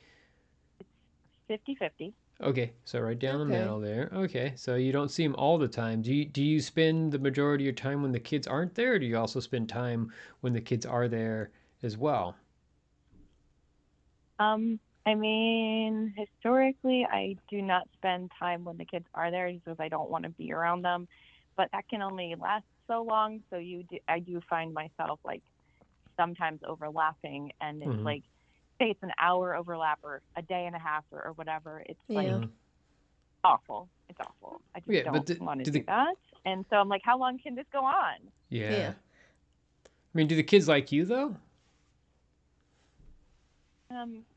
50-50. Okay, so right down the middle there. Okay, so you don't see him all the time. Do you spend the majority of your time when the kids aren't there, or do you also spend time when the kids are there as well? I mean, historically, I do not spend time when the kids are there just because I don't want to be around them. But that can only last so long. So I do find myself, like, sometimes overlapping, and it's like, say it's an hour overlap or a day and a half or whatever. It's like awful. It's awful. I just don't want to do that. And so I'm like, how long can this go on? Yeah. I mean, do the kids like you though?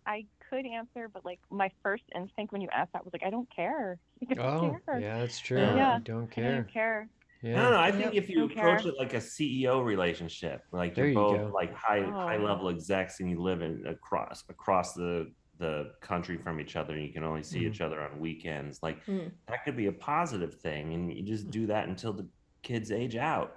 I could answer, but like my first instinct when you asked that was like, I don't care. I don't care. Yeah, that's true. Yeah, You don't I care. don't care. Yeah. I don't know. I think if you Don't care. approach it like a CEO relationship, like There you're you both go. like high level execs and you live in across the country from each other and you can only see each other on weekends, like that could be a positive thing, and you just do that until the kids age out.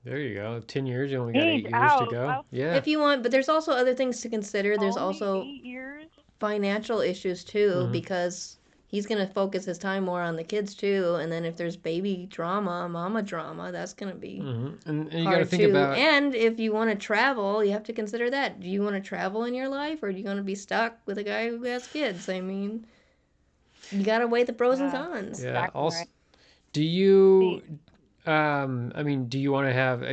There you go. 10 years, you only got 8 Age years out. to go. Wow. Yeah. If you want, but there's also other things to consider. There's Only also 8 years. financial issues too, because he's going to focus his time more on the kids too, and then if there's baby drama, mama drama, that's going to be And you got to hard think too. about And if you want to travel, you have to consider that. Do you want to travel in your life, or are you going to be stuck with a guy who has kids? I mean, you got to weigh the pros and cons. Yeah. Exactly Also, right. do you I mean, do you want to have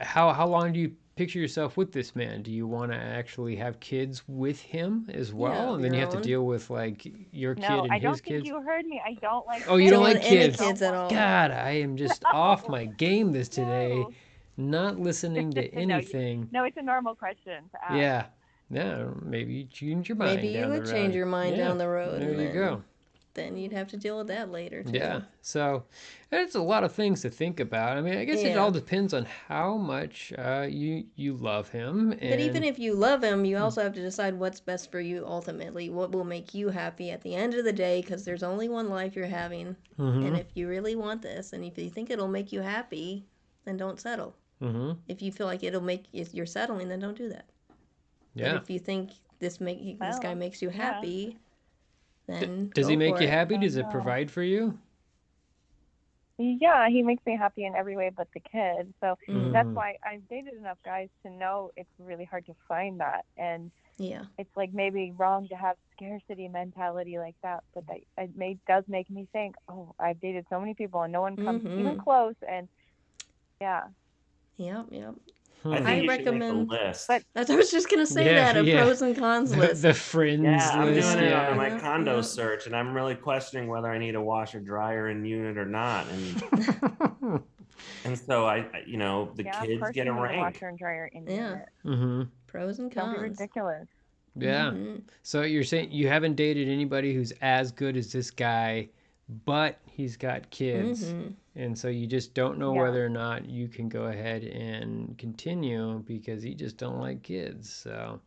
how long do you picture yourself with this man. Do you want to actually have kids with him as well? Yeah, and then you have to own. deal with like your kid No, and I his don't kids. think you heard me. I don't like Oh, you kids. don't like any kids? kids at all. God, I am just off my game this today. No. Not listening to anything. No, it's a normal question to ask. Yeah. Yeah, maybe you change your mind Maybe you down the would road. change your mind Yeah, down the road. There and you go. Then you'd have to deal with that later, too. Yeah. So it's a lot of things to think about. I mean, I guess it all depends on how much you love him. But even if you love him, you also have to decide what's best for you ultimately. What will make you happy at the end of the day, because there's only one life you're having. And if you really want this, and if you think it'll make you happy, then don't settle. If you feel like you're settling, then don't do that. Yeah. But if you think this guy makes you happy, then does he go make for you it. happy? Does it provide for you? Yeah, he makes me happy in every way but the kids. So that's why I've dated enough guys to know it's really hard to find that. And it's like maybe wrong to have scarcity mentality like that, but does make me think, oh, I've dated so many people and no one comes even close. And yeah. Yep. I think you should make a list. But I was just gonna say pros and cons list. The friends list. I'm doing it on my Yeah. condo search, and I'm really questioning whether I need a washer dryer in unit or not. And so I the kids get a rank. Washer and dryer in unit. Pros and Don't cons. be ridiculous. Yeah. So you're saying you haven't dated anybody who's as good as this guy, but he's got kids. And so you just don't know whether or not you can go ahead and continue because you just don't like kids. So,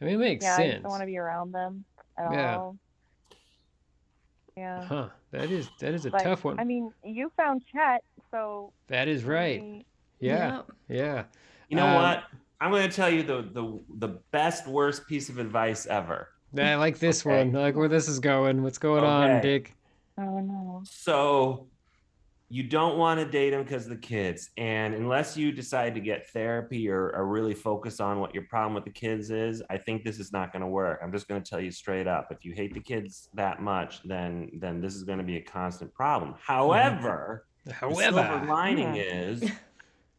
I mean, it makes sense. I just don't want to be around them at all. Yeah. Huh. That is a tough one. I mean, you found Chet, so. That is right. Yeah. You know what? I'm going to tell you the best, worst piece of advice ever. I like this one. I like where this is going. What's going on, Dick? Oh, no. So you don't want to date him because of the kids. And unless you decide to get therapy or really focus on what your problem with the kids is, I think this is not going to work. I'm just going to tell you straight up. If you hate the kids that much, then this is going to be a constant problem. However, the silver lining is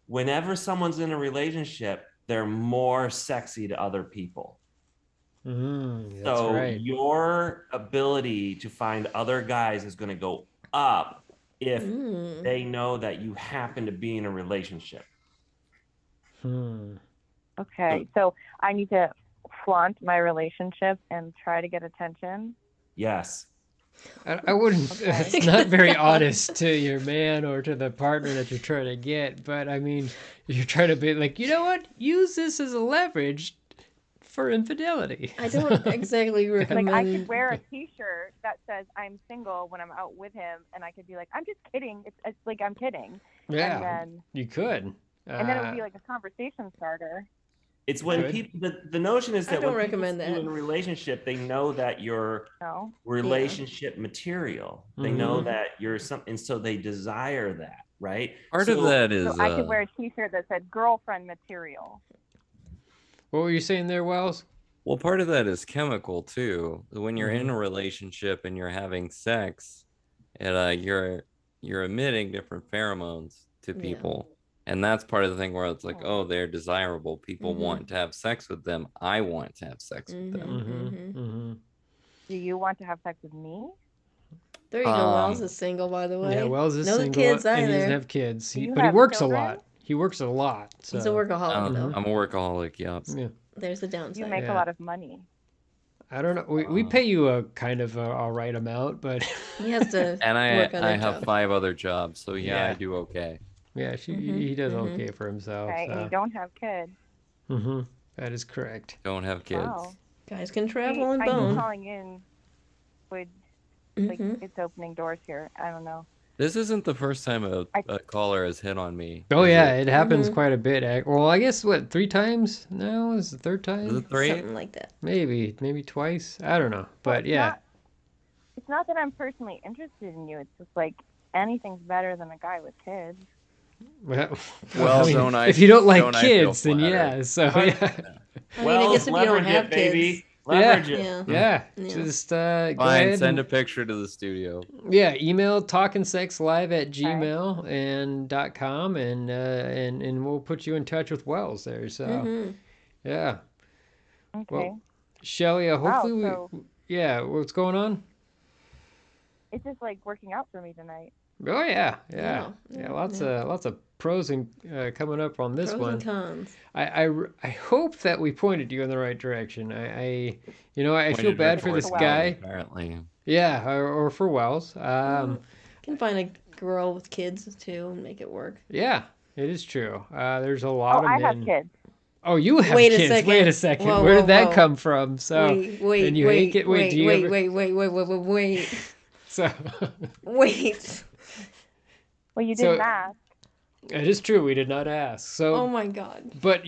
whenever someone's in a relationship, they're more sexy to other people. So your ability to find other guys is going to go up if they know that you happen to be in a relationship. Okay, so I need to flaunt my relationship and try to get attention? Yes. I wouldn't. Okay. It's not very honest to your man or to the partner that you're trying to get. But I mean, you're trying to be like, you know what? Use this as a leverage for infidelity. I don't exactly recommend. Like I could wear a T-shirt that says "I'm single" when I'm out with him, and I could be like, "I'm just kidding." It's like I'm kidding. Yeah. And then you could. And then it would be like a conversation starter. It's when people, the notion is that I don't when recommend people that. in a relationship, they know that you're relationship material. They know that you're something, and so they desire that, right? Part of that is. So I could wear a T-shirt that said "girlfriend material." What were you saying there, Wells? Well, part of that is chemical too. When you're in a relationship and you're having sex, and you're emitting different pheromones to people. And that's part of the thing where it's like, oh, they're desirable. People want to have sex with them. I want to have sex with them. Do you want to have sex with me? There you go. Wells is single, by the way. Yeah, Wells is single. No kids either. And he doesn't have kids. But he works a lot. He works a lot. So. He's a workaholic, though. I'm a workaholic, yeah. There's the downside. You make a lot of money. I don't know. We pay you a kind of all right amount, but he has to. And work on I that have job. 5 other jobs, so I do okay. Yeah, he does okay for himself. Okay, and you don't have kids. That is correct. Don't have kids. Wow. Guys can travel and I bone. think calling in would like it's opening doors here. I don't know. This isn't the first time a caller has hit on me. Oh yeah, it happens quite a bit. Well, I guess 3 times now is the 3rd time. Is it 3? Something like that. Maybe twice. I don't know, but It's not that I'm personally interested in you. It's just like anything's better than a guy with kids. Well, I mean, if you don't like don't kids, I then feel yeah. So I mean, I guess if you don't have kids. Leverage it. Yeah. Yeah. Just go Fine, ahead send and a picture to the studio. email talkinsexlive@gmail.com and we'll put you in touch with Wells there. So yeah. Okay. Well, Shelly, hopefully so what's going on? it's just like working out for me tonight. Oh yeah. Lots of pros and coming up on this Pros one. and cons. I hope that we pointed you in the right direction. I feel Pointed bad her for this towards guy. me, apparently. Yeah, or for Wells. Can find a girl with kids too and make it work. Yeah, it is true. There's a lot of I men. have kids. Oh, you have Wait a kids. second. Wait a second. Whoa, Where whoa, did that whoa. come from? So Wait. and you hate it. Wait, do you ever... Wait. So Wait. Well, you didn't ask. It is true. We did not ask. So. Oh my God. But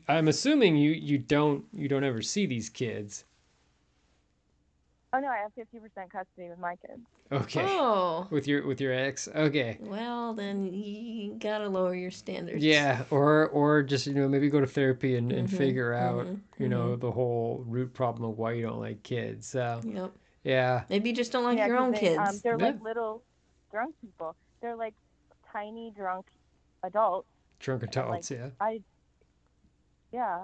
I'm assuming you don't ever see these kids. Oh no, I have 50% custody with my kids. Okay. Oh. With your ex. Okay. Well, then you gotta lower your standards. Yeah, or just maybe go to therapy and figure out the whole root problem of why you don't like kids. So. Yep. Yeah. Maybe you just don't like your own kids. They're like little drunk people. They're like tiny drunk adults. Drunk adults, yeah.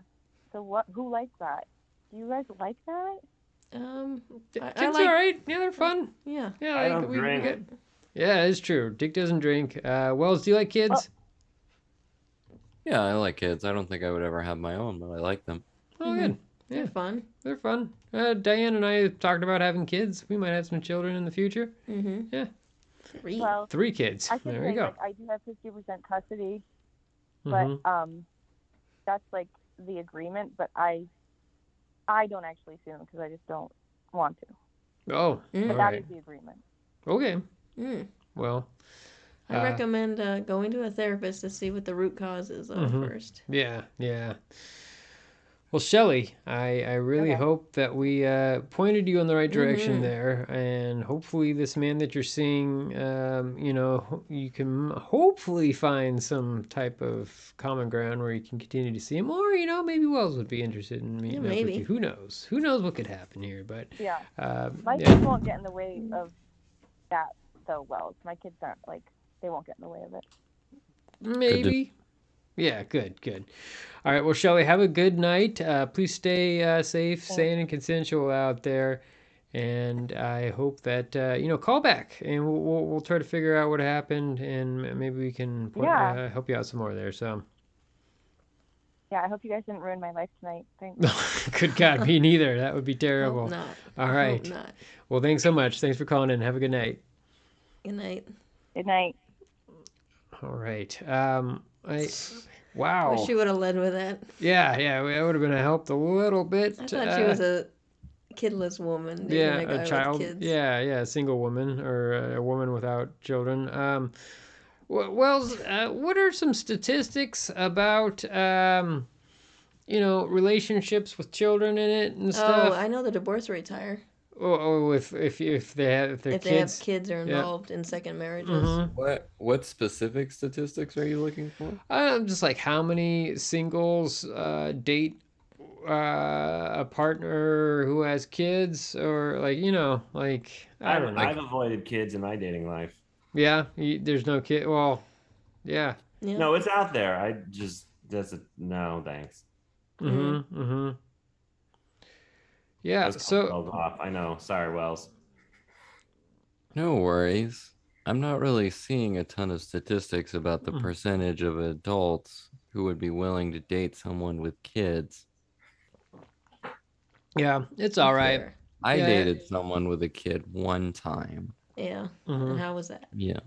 So who likes that? Do you guys like that? Kids are alright. Yeah, they're fun. Yeah. Yeah, I don't drink. Yeah, it's true. Dick doesn't drink. Wells, do you like kids? Yeah, I like kids. I don't think I would ever have my own, but I like them. Oh, good. Yeah. They're fun. They're fun. Diane and I talked about having kids. We might have some children in the future. Mm-hmm. Yeah. Well, 3 kids. There you go. I do have 50% custody, but that's like the agreement. But I don't actually sue them because I just don't want to. Oh, but that is the agreement. Okay. Well, I recommend going to a therapist to see what the root cause is first. Yeah. Well, Shelly, I really hope that we pointed you in the right direction there, and hopefully this man that you're seeing, you can hopefully find some type of common ground where you can continue to see him, or maybe Wells would be interested in meeting up with you. Who knows? Who knows what could happen here? But my kids won't get in the way of that, though. Wells, my kids aren't they won't get in the way of it. Maybe. Yeah, good. All right, well, Shelly, have a good night. Please stay safe, sane, and consensual out there. And I hope that, call back, and we'll try to figure out what happened, and maybe we can help you out some more there. So. Yeah, I hope you guys didn't ruin my life tonight. Thanks. Good God, me neither. That would be terrible. Hope not. All right. Hope not. Well, thanks so much. Thanks for calling in. Have a good night. Good night. Good night. All right. Wow. Wish you would have led with that. Yeah, that would have been a help a little bit. I thought she was a kidless woman. Yeah, a guy a child. with kids. Yeah, a single woman or a woman without children. Wells, what are some statistics about relationships with children in it and stuff? Oh, I know the divorce rate's higher. If they have they have kids are involved in second marriages. What specific statistics are you looking for? Just like how many singles date a partner who has kids, or I don't know. I've avoided kids in my dating life. Yeah, there's no kid. Well, yeah. No, it's out there. I just no thanks. Yeah, so off. I know. Sorry, Wells. No worries. I'm not really seeing a ton of statistics about the percentage of adults who would be willing to date someone with kids. Yeah, it's all right. I dated someone with a kid one time. Yeah. And how was that? Yeah.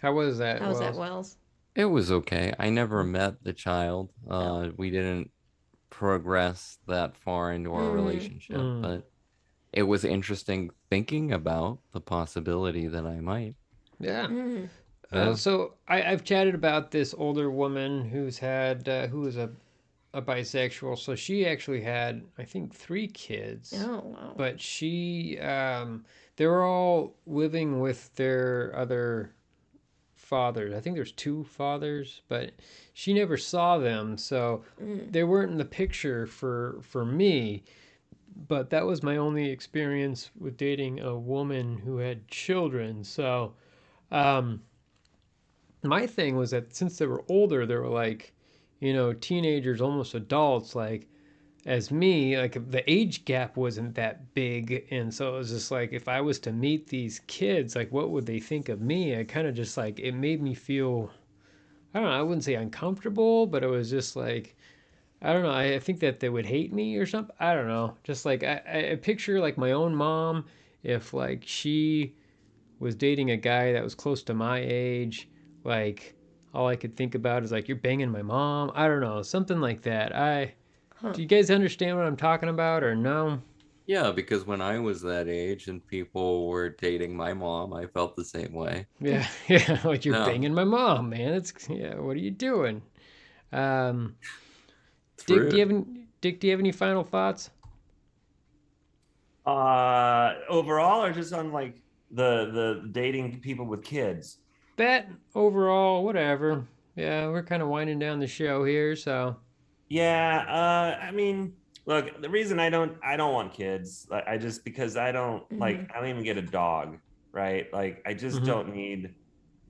How was that? How was that, Wells? It was okay. I never met the child. We didn't progress that far into our relationship, but it was interesting thinking about the possibility that I might. Yeah. So I've chatted about this older woman who was a bisexual. So she actually had, I think, 3 kids. Oh, wow. But she, they were all living with their other fathers. I think there's 2 fathers, but she never saw them, so they weren't in the picture for me. but that was my only experience with dating a woman who had children. So, um, my thing was that since they were older, they were like, teenagers, almost adults, like as me, like the age gap wasn't that big. And so it was just like, if I was to meet these kids, like, what would they think of me? I kind of just like, it made me feel, I don't know, I wouldn't say uncomfortable, but it was just like, I don't know. I think that they would hate me or something. I don't know. Just like I picture like my own mom, if like she was dating a guy that was close to my age, like all I could think about is like you're banging my mom. I don't know, something like that. Do you guys understand what I'm talking about or no? Yeah, because when I was that age and people were dating my mom, I felt the same way. Yeah, yeah, like you're No, banging my mom, man. It's yeah. What are you doing? Um, it's Dick, do you rude. have any, Dick? Do you have any final thoughts? Overall, or just on like the dating people with kids? That overall, whatever. Yeah, we're kind of winding down the show here, so. Yeah, I mean, look, the reason I don't want kids, like, I just because I don't even get a dog, right? Like I just Mm-hmm. don't need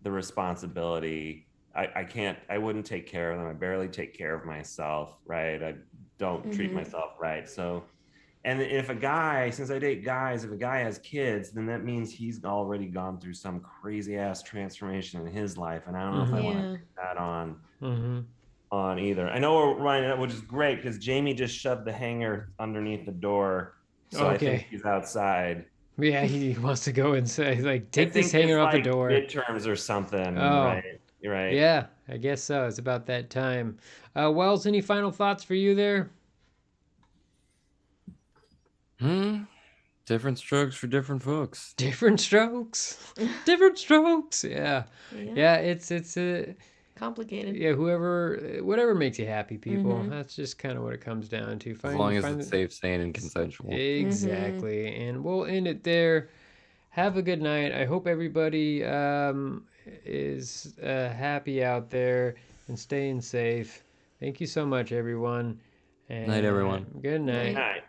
the responsibility. I can't, I wouldn't take care of them. I barely take care of myself, right? I don't treat myself right. So, and if a guy, since I date guys, if a guy has kids, then that means he's already gone through some crazy ass transformation in his life. And I don't know if I Mm-hmm. want to Yeah. take that Mm-hmm. on either. I know we're running, which is great because Jamie just shoved the hanger underneath the door. So I think Okay. he's outside. Yeah, he wants to go and say, like, I take this think hanger it's off the like door. midterms or something, Oh, right? You're right. yeah, I guess so. It's about that time. Wells, any final thoughts for you there? Hmm. Different strokes for different folks. Different strokes. Different strokes. Yeah. Yeah. Yeah, it's Complicated. yeah, whatever makes you happy, people. That's just kind of what it comes down to. As long as Find it's safe, sane, and consensual. exactly. And we'll end it there. Have a good night. I hope everybody is happy out there and staying safe. Thank you so much, everyone. Night, everyone. And good night. Night. All right.